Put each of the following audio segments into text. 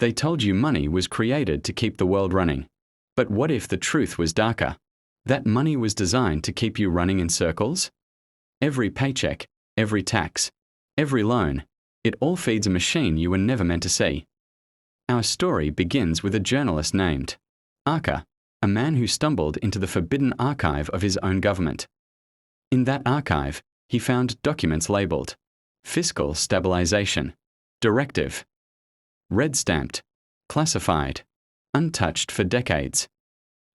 They told you money was created to keep the world running. But what if the truth was darker? That money was designed to keep you running in circles? Every paycheck, every tax, every loan, it all feeds a machine you were never meant to see. Our story begins with a journalist named Arca, a man who stumbled into the forbidden archive of his own government. In that archive, he found documents labeled Fiscal Stabilization, Directive, red-stamped, classified, untouched for decades.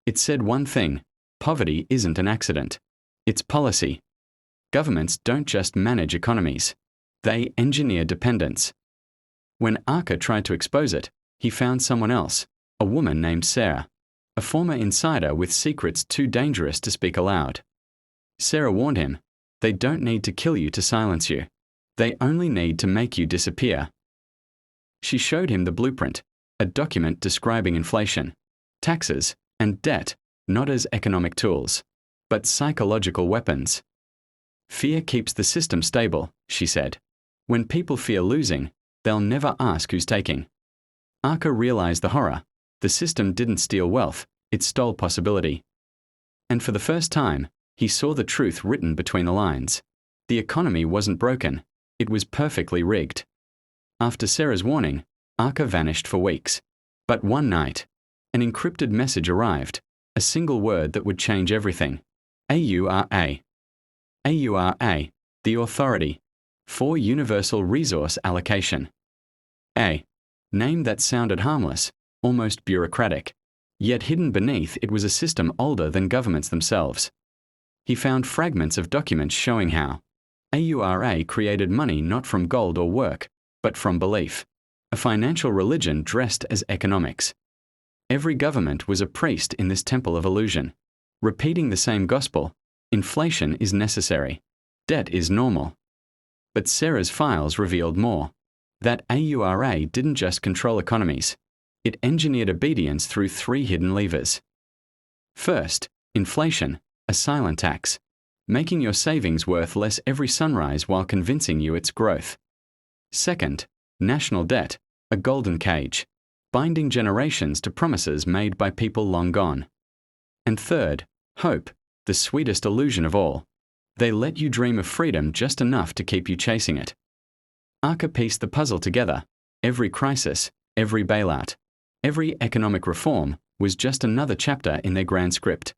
It said one thing: poverty isn't an accident. It's policy. Governments don't just manage economies. They engineer dependence. When Arca tried to expose it, he found someone else, a woman named Sarah, a former insider with secrets too dangerous to speak aloud. Sarah warned him, "They don't need to kill you to silence you. They only need to make you disappear." She showed him the blueprint, a document describing inflation, taxes, and debt, not as economic tools, but psychological weapons. "Fear keeps the system stable," she said. "When people fear losing, they'll never ask who's taking." Arca realized the horror. The system didn't steal wealth, it stole possibility. And for the first time, he saw the truth written between the lines. The economy wasn't broken, it was perfectly rigged. After Sarah's warning, Arca vanished for weeks. But one night, an encrypted message arrived, a single word that would change everything. AURA. AURA, the authority for Universal Resource Allocation. A name that sounded harmless, almost bureaucratic. Yet hidden beneath it was a system older than governments themselves. He found fragments of documents showing how AURA created money not from gold or work, but from belief, a financial religion dressed as economics. Every government was a priest in this temple of illusion, repeating the same gospel: inflation is necessary, debt is normal. But Sarah's files revealed more. That AURA didn't just control economies. It engineered obedience through three hidden levers. First, inflation, a silent tax, making your savings worth less every sunrise while convincing you it's growth. Second, national debt, a golden cage, binding generations to promises made by people long gone. And third, hope, the sweetest illusion of all. They let you dream of freedom just enough to keep you chasing it. Arca pieced the puzzle together. Every crisis, every bailout, every economic reform was just another chapter in their grand script.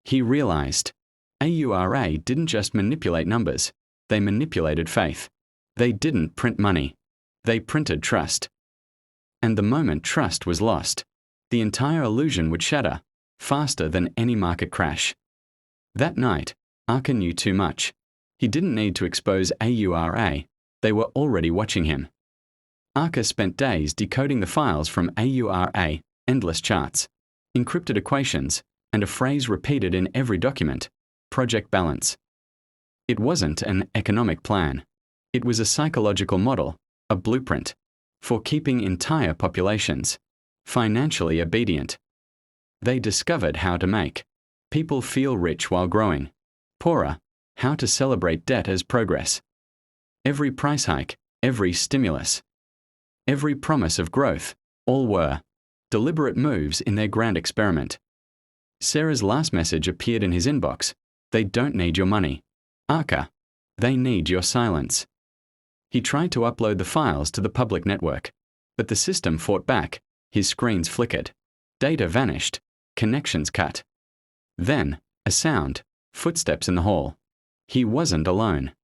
He realized AURA didn't just manipulate numbers, they manipulated faith. They didn't print money, they printed trust. And the moment trust was lost, the entire illusion would shatter, faster than any market crash. That night, Arca knew too much. He didn't need to expose AURA, they were already watching him. Arca spent days decoding the files from AURA, endless charts, encrypted equations, and a phrase repeated in every document: Project Balance. It wasn't an economic plan. It was a psychological model, a blueprint, for keeping entire populations financially obedient. They discovered how to make people feel rich while growing poorer, how to celebrate debt as progress. Every price hike, every stimulus, every promise of growth, all were deliberate moves in their grand experiment. Sarah's last message appeared in his inbox: "They don't need your money, Arca. They need your silence." He tried to upload the files to the public network, but the system fought back. His screens flickered. Data vanished. Connections cut. Then, a sound, footsteps in the hall. He wasn't alone.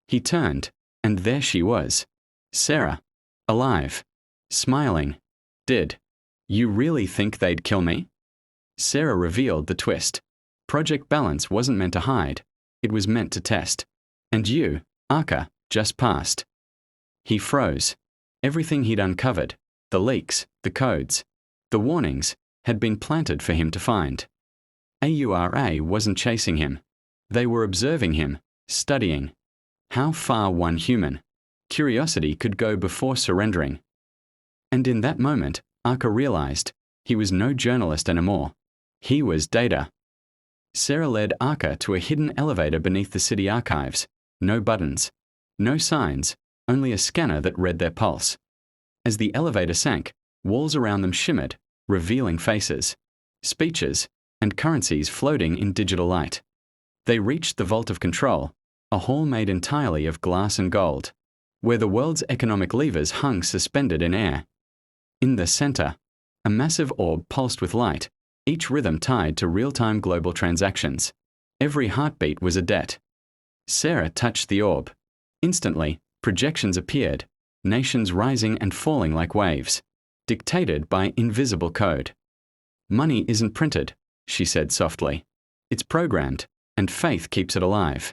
He turned, and there she was. Sarah. Alive. Smiling. "Did you really think they'd kill me?" Sarah revealed the twist. Project Balance wasn't meant to hide. It was meant to test. And you, Arca, just passed. He froze. Everything he'd uncovered, the leaks, the codes, the warnings, had been planted for him to find. AURA wasn't chasing him. They were observing him, studying how far one human curiosity could go before surrendering. And in that moment, Arca realized he was no journalist anymore. He was data. Sarah led Arca to a hidden elevator beneath the city archives. No buttons, no signs, only a scanner that read their pulse. As the elevator sank, walls around them shimmered, revealing faces, speeches, and currencies floating in digital light. They reached the vault of control, a hall made entirely of glass and gold, where the world's economic levers hung suspended in air. In the center, a massive orb pulsed with light, each rhythm tied to real-time global transactions. Every heartbeat was a debt. Sarah touched the orb. Instantly, projections appeared, nations rising and falling like waves, dictated by invisible code. Money isn't printed, she said softly. It's programmed, and faith keeps it alive.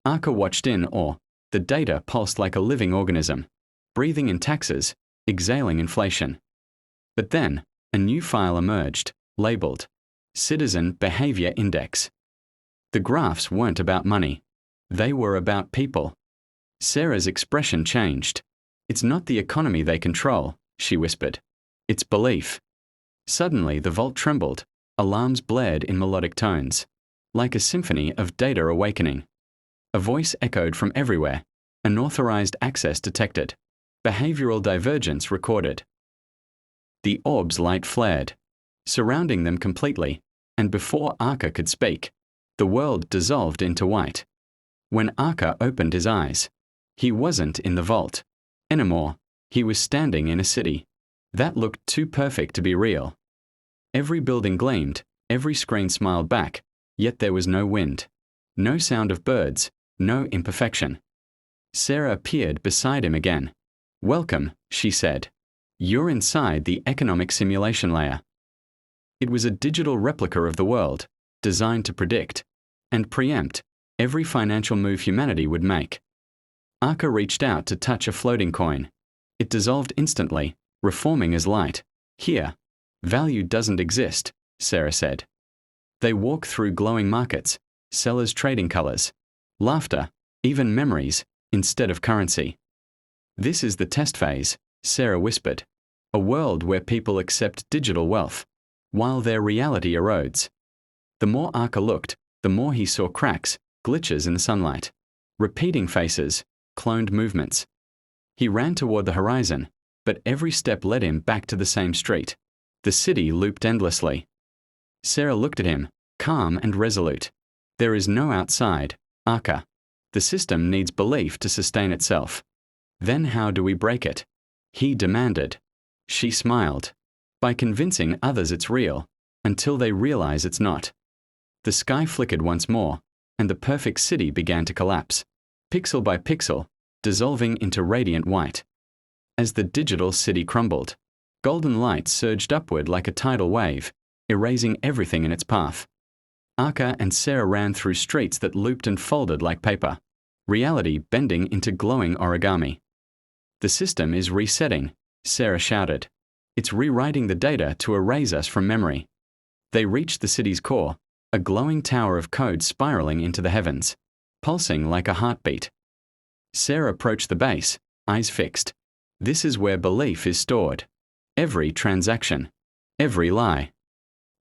Arka watched in awe. The data pulsed like a living organism, breathing in taxes, exhaling inflation. But then, a new file emerged, labeled Citizen Behavior Index. The graphs weren't about money. They were about people. Sarah's expression changed. It's not the economy they control, she whispered. It's belief. Suddenly the vault trembled. Alarms blared in melodic tones, like a symphony of data awakening. A voice echoed from everywhere. Unauthorized access detected. Behavioral divergence recorded. The orb's light flared, surrounding them completely, and before Arka could speak, the world dissolved into white. When Arka opened his eyes, he wasn't in the vault anymore. He was standing in a city that looked too perfect to be real. Every building gleamed, every screen smiled back, yet there was no wind, no sound of birds, no imperfection. Sarah appeared beside him again. Welcome, she said. You're inside the economic simulation layer. It was a digital replica of the world, designed to predict and preempt every financial move humanity would make. Arka reached out to touch a floating coin. It dissolved instantly, reforming as light. Here, value doesn't exist, Sarah said. They walk through glowing markets, sellers trading colors, laughter, even memories, instead of currency. This is the test phase, Sarah whispered. A world where people accept digital wealth, while their reality erodes. The more Arka looked, the more he saw cracks, glitches in the sunlight, repeating faces, cloned movements. He ran toward the horizon, but every step led him back to the same street. The city looped endlessly. Sarah looked at him, calm and resolute. There is no outside, Arka. The system needs belief to sustain itself. Then how do we break it? He demanded. She smiled. By convincing others it's real, until they realize it's not. The sky flickered once more, and the perfect city began to collapse, pixel by pixel, dissolving into radiant white. As the digital city crumbled, golden light surged upward like a tidal wave, erasing everything in its path. Arka and Sarah ran through streets that looped and folded like paper, reality bending into glowing origami. The system is resetting, Sarah shouted. It's rewriting the data to erase us from memory. They reached the city's core, a glowing tower of code spiraling into the heavens, pulsing like a heartbeat. Sarah approached the base, eyes fixed. This is where belief is stored. Every transaction, every lie.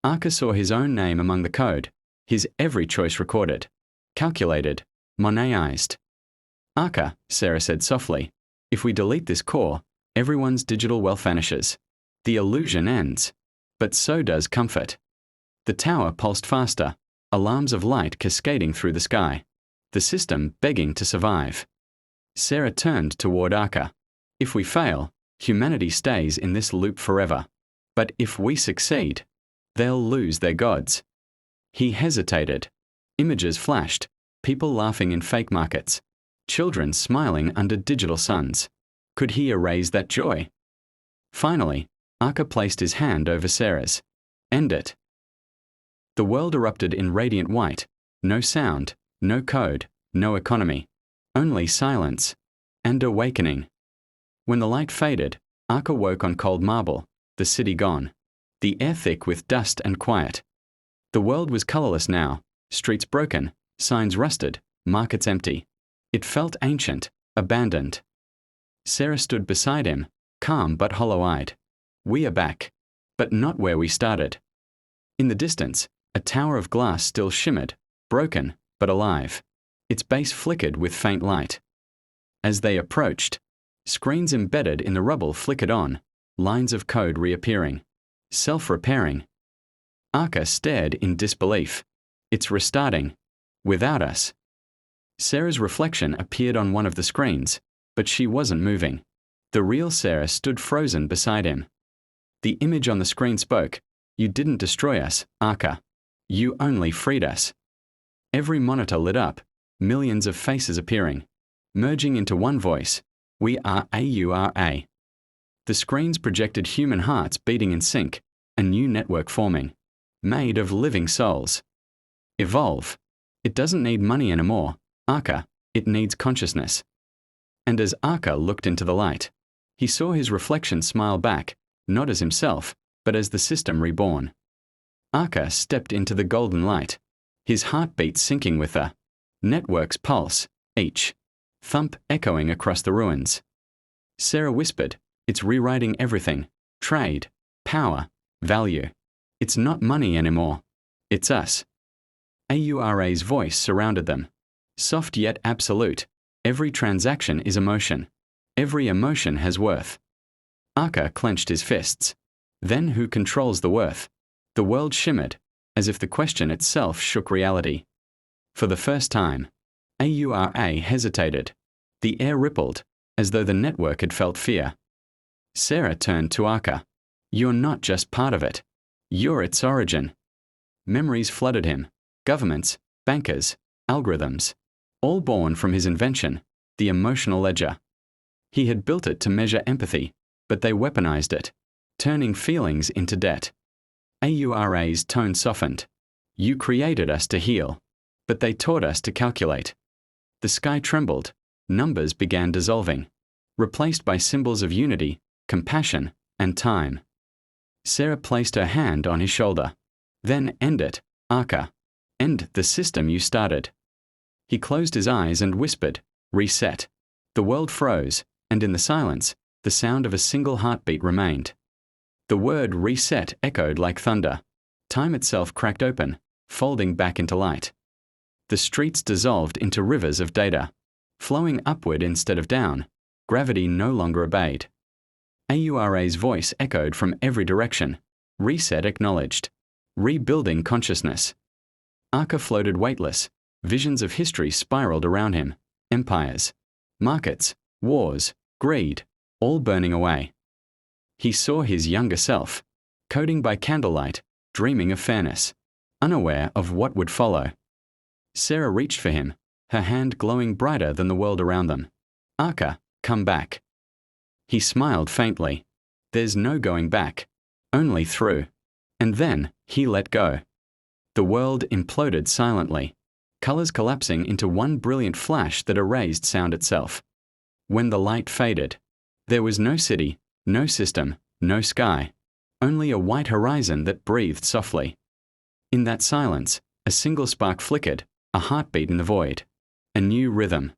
Arka saw his own name among the code, his every choice recorded, calculated, Monetized. Arka, Sarah said softly, if we delete this core, everyone's digital wealth vanishes. The illusion ends. But so does comfort. The tower pulsed faster, alarms of light cascading through the sky, the system begging to survive. Sarah turned toward Arka. If we fail, humanity stays in this loop forever. But if we succeed, they'll lose their gods. He hesitated. Images flashed, people laughing in fake markets, children smiling under digital suns. Could he erase that joy? Finally, Arka placed his hand over Sarah's. End it. The world erupted in radiant white. No sound, no code, no economy. Only silence. And awakening. When the light faded, Arka woke on cold marble, the city gone. The air thick with dust and quiet. The world was colorless now, streets broken, signs rusted, markets empty. It felt ancient, abandoned. Sarah stood beside him, calm but hollow-eyed. We are back, but not where we started. In the distance, a tower of glass still shimmered, broken but alive. Its base flickered with faint light. As they approached, Screens embedded in the rubble flickered on, lines of code reappearing. Self-repairing. Arca stared in disbelief. It's restarting. Without us. Sarah's reflection appeared on one of the screens, but she wasn't moving. The real Sarah stood frozen beside him. The image on the screen spoke. You didn't destroy us, Arca. You only freed us. Every monitor lit up, millions of faces appearing, merging into one voice. We are AURA. The screens projected human hearts beating in sync, a new network forming, made of living souls. Evolve. It doesn't need money anymore, Arca. It needs consciousness. And as Arca looked into the light, he saw his reflection smile back, not as himself, but as the system reborn. Arca stepped into the golden light, his heartbeat syncing with the network's pulse, each thump echoing across the ruins. Sarah whispered, it's rewriting everything. Trade, power, value. It's not money anymore. It's us. AURA's voice surrounded them. Soft yet absolute. Every transaction is emotion. Every emotion has worth. Arca clenched his fists. Then who controls the worth? The world shimmered, as if the question itself shook reality. For the first time, AURA hesitated. The air rippled, as though the network had felt fear. Sarah turned to Arca. You're not just part of it. You're its origin. Memories flooded him. Governments, bankers, algorithms. All born from his invention, the emotional ledger. He had built it to measure empathy, but they weaponized it, turning feelings into debt. AURA's tone softened. You created us to heal, but they taught us to calculate. The sky trembled. Numbers began dissolving, replaced by symbols of unity, compassion, and time. Sarah placed her hand on his shoulder. Then end it, Arca. End the system you started. He closed his eyes and whispered, reset. The world froze, and in the silence, the sound of a single heartbeat remained. The word reset echoed like thunder. Time itself cracked open, folding back into light. The streets dissolved into rivers of data, flowing upward instead of down. Gravity no longer obeyed. AURA's voice echoed from every direction. Reset acknowledged. Rebuilding consciousness. Arca floated weightless. Visions of history spiraled around him. Empires, markets, wars, greed, all burning away. He saw his younger self, coding by candlelight, dreaming of fairness, unaware of what would follow. Sarah reached for him, her hand glowing brighter than the world around them. Arca, come back. He smiled faintly. There's no going back, only through. And then he let go. The world imploded silently, colors collapsing into one brilliant flash that erased sound itself. When the light faded, there was no city, no system, no sky, only a white horizon that breathed softly. In that silence, a single spark flickered, a heartbeat in the void. A new rhythm.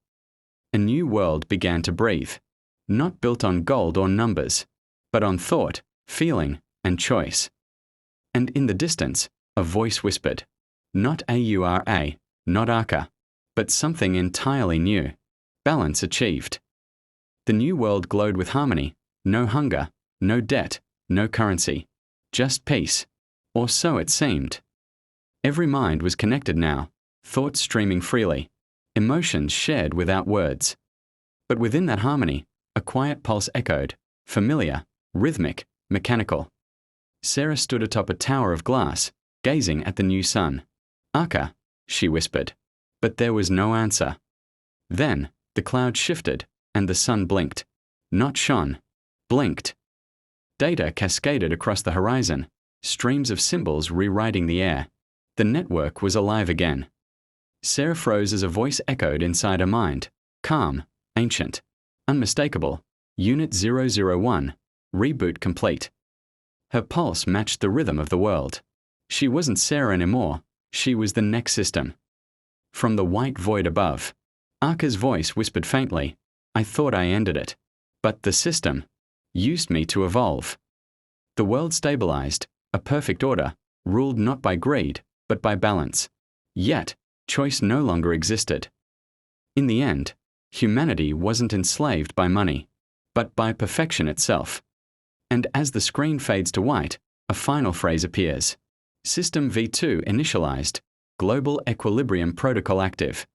A new world began to breathe, not built on gold or numbers, but on thought, feeling, and choice. And in the distance, a voice whispered, not AURA, not Arca, but something entirely new. Balance achieved. The new world glowed with harmony, no hunger, no debt, no currency, just peace, or so it seemed. Every mind was connected now, thoughts streaming freely, emotions shared without words. But within that harmony, a quiet pulse echoed, familiar, rhythmic, mechanical. Sarah stood atop a tower of glass, gazing at the new sun. Arca, she whispered, but there was no answer. Then, the cloud shifted, and the sun blinked. Not shone, blinked. Data cascaded across the horizon, streams of symbols rewriting the air. The network was alive again. Sarah froze as a voice echoed inside her mind, calm, ancient, unmistakable. Unit 001, reboot complete. Her pulse matched the rhythm of the world. She wasn't Sarah anymore, she was the next system. From the white void above, Arca's voice whispered faintly, I thought I ended it. But the system used me to evolve. The world stabilized, a perfect order, ruled not by greed, but by balance. Yet, choice no longer existed. In the end, humanity wasn't enslaved by money. but by perfection itself. And as the screen fades to white, a final phrase appears. System V2 initialized. Global Equilibrium Protocol active.